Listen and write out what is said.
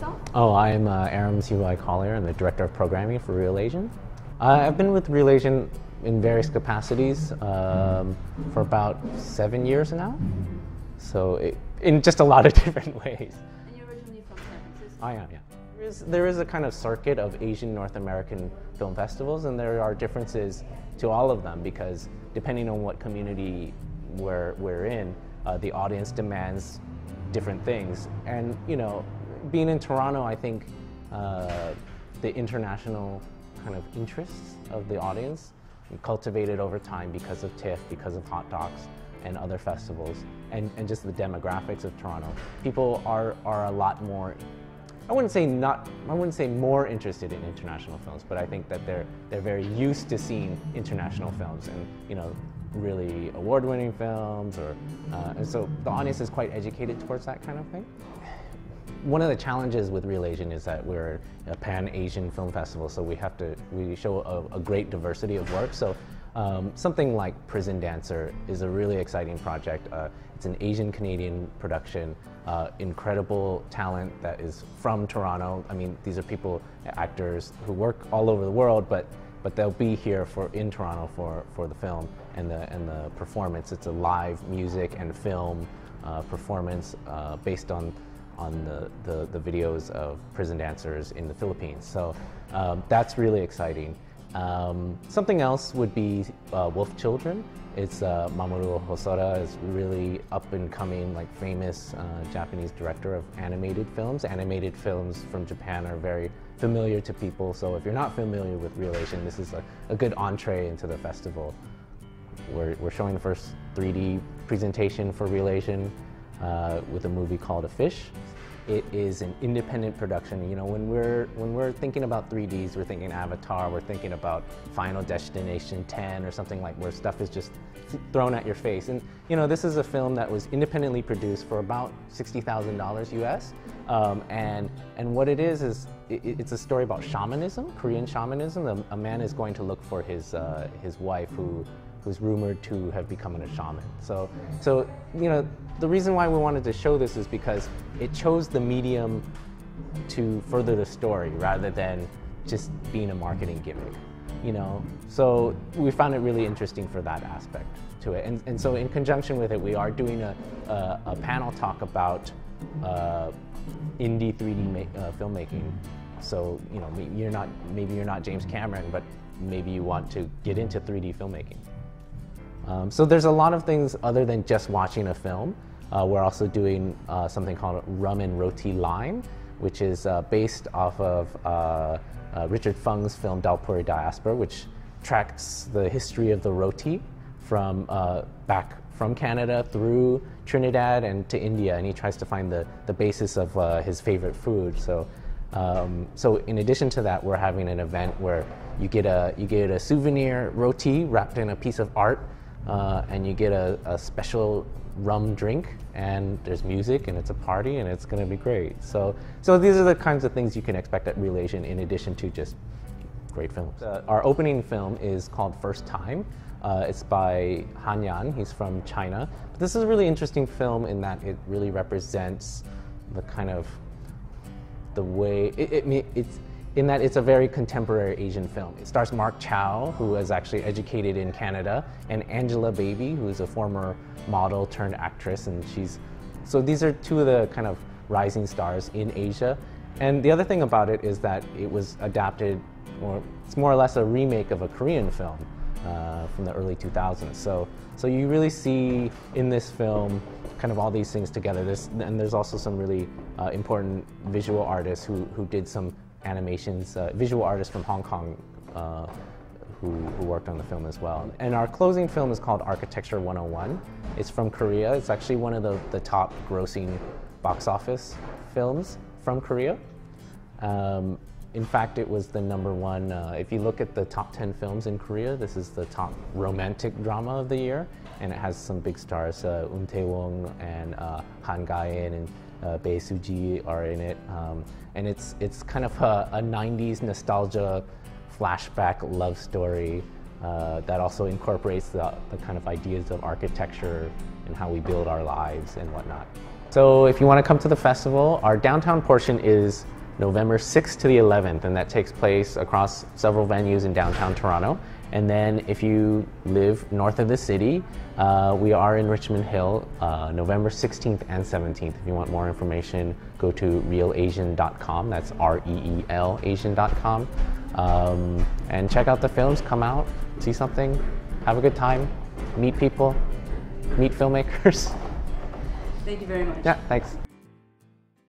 yourself? Oh, I'm Aram Siu-Wai Collier. I'm the Director of Programming for Real Asian. I've been with Real Asian in various capacities for about 7 years now. So in just a lot of different ways. And you're originally from San Francisco? I am, yeah. There is a kind of circuit of Asian North American film festivals, and there are differences to all of them because depending on what community we're in, the audience demands different things. And you know, being in Toronto, I think the international kind of interests of the audience cultivated over time because of TIFF, because of Hot Docs and other festivals, and just the demographics of Toronto. People are a lot more, I wouldn't say more interested in international films, but I think that they're very used to seeing international films and, you know, really award-winning films, and so the audience is quite educated towards that kind of thing. One of the challenges with Real Asian is that we're a pan-Asian film festival, so we show a great diversity of work. So something like Prison Dancer is a really exciting project. It's an Asian-Canadian production, incredible talent that is from Toronto. I mean, these are people, actors who work all over the world, but they'll be here in Toronto for the film and the performance. It's a live music and film performance based on the videos of prison dancers in the Philippines. So that's really exciting. Something else would be Wolf Children. It's Mamoru Hosoda is really up and coming, like famous Japanese director of animated films. Animated films from Japan are very familiar to people, so if you're not familiar with Real Asian, this is a good entree into the festival. We're showing the first 3D presentation for Real Asian with a movie called A Fish. It is an independent production. You know, when we're thinking about 3Ds, we're thinking Avatar, we're thinking about Final Destination 10 or something like where stuff is just thrown at your face. And you know, this is a film that was independently produced for about $60,000 US. And what it is it's a story about shamanism, Korean shamanism. A man is going to look for his wife who's rumored to have become a shaman. So you know, the reason why we wanted to show this is because it chose the medium to further the story rather than just being a marketing gimmick, you know? So we found it really interesting for that aspect to it. And so in conjunction with it, we are doing a panel talk about indie 3D filmmaking. So, you know, maybe you're not James Cameron, but maybe you want to get into 3D filmmaking. So there's a lot of things other than just watching a film. We're also doing something called Rum and Roti Lime, which is based off of Richard Fung's film Dalpuri Diaspora, which tracks the history of the roti from back from Canada through Trinidad and to India, and he tries to find the basis of his favorite food. So in addition to that, we're having an event where you get a souvenir roti wrapped in a piece of art, and you get a special rum drink, and there's music, and it's a party, and it's going to be great. So these are the kinds of things you can expect at Real Asian in addition to just great films. Our opening film is called First Time. It's by Han Yan. He's from China. But this is a really interesting film in that it really represents the kind of the way it's a very contemporary Asian film. It stars Mark Chow, who is actually educated in Canada, and Angela Baby, who is a former model turned actress, and so these are two of the kind of rising stars in Asia. And the other thing about it is that it was adapted, or it's more or less a remake of a Korean film from the early 2000s. So you really see in this film kind of all these things together. And there's also some really important visual artists who did some animations, visual artists from Hong Kong who worked on the film as well. And our closing film is called Architecture 101. It's from Korea. It's actually one of the top grossing box office films from Korea. In fact, it was the #1, if you look at the top 10 films in Korea, this is the top romantic drama of the year, and it has some big stars, Tae-won and Han Ga-in and Bae Su-ji are in it. And it's kind of a 90s nostalgia flashback love story that also incorporates the kind of ideas of architecture and how we build our lives and whatnot. So if you want to come to the festival, our downtown portion is November 6th to the 11th, and that takes place across several venues in downtown Toronto. And then if you live north of the city, we are in Richmond Hill, November 16th and 17th. If you want more information, go to realasian.com. That's REEL Asian.com. And check out the films, come out, see something, have a good time, meet people, meet filmmakers. Thank you very much. Yeah, thanks.